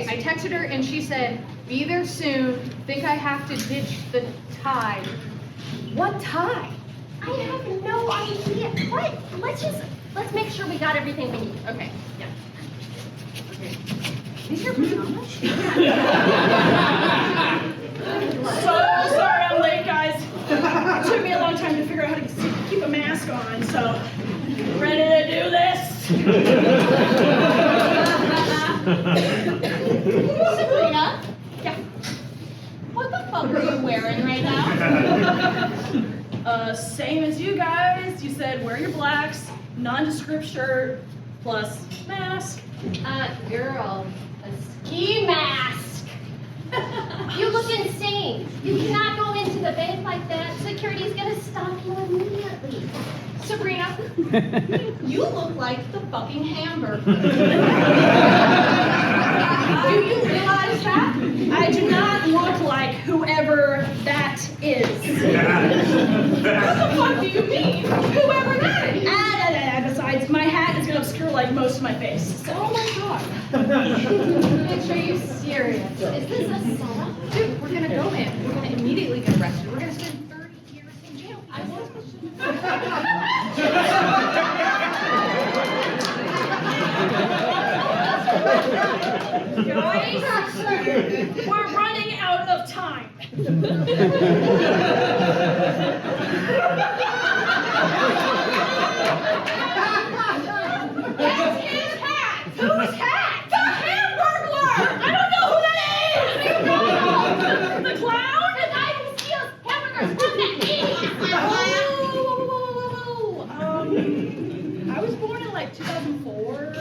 I texted her and she said, be there soon. Think I have to ditch the tie. What tie? I have no idea. What? Let's make sure we got everything we need. Okay, yeah. Okay. These are pajamas? So sorry I'm late, guys. It took me a long time to figure out how to keep a mask on, so ready to do this? Sabrina? Yeah. What the fuck are you wearing right now? Same as you guys. You said wear your blacks, nondescript shirt, plus mask. Girl, a ski mask. You look insane. You cannot go into the bank like that. Security's gonna stop you immediately. Sabrina, you look like the fucking Hamburglar. Do you realize that? I do not look like whoever that is. What the fuck do you mean? Whoever that is? Besides, my hat is gonna obscure like most of my face. So. Oh my god. Bitch, are you serious? Is this a setup? Dude, we're gonna go in. We're gonna immediately get arrested. We're gonna spend 30 years in jail. I was. Guys, we're running out of time. That's his hat! Whose hat? The Hamburglar! I don't know who that is! The clown? The guy who steals hamburgers from that idiot! I was born in like 2004.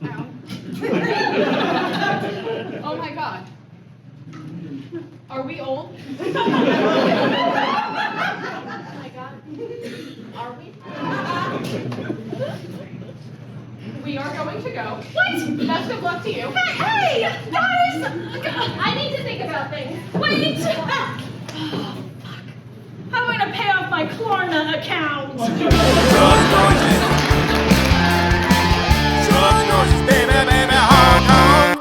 Ow. Oh my god. Are we old? Oh my god. Are we? We are going to go. What? Best of luck to you. Hey, guys! I need to think about things. Wait! Oh, fuck. How am I gonna pay off my Klarna account?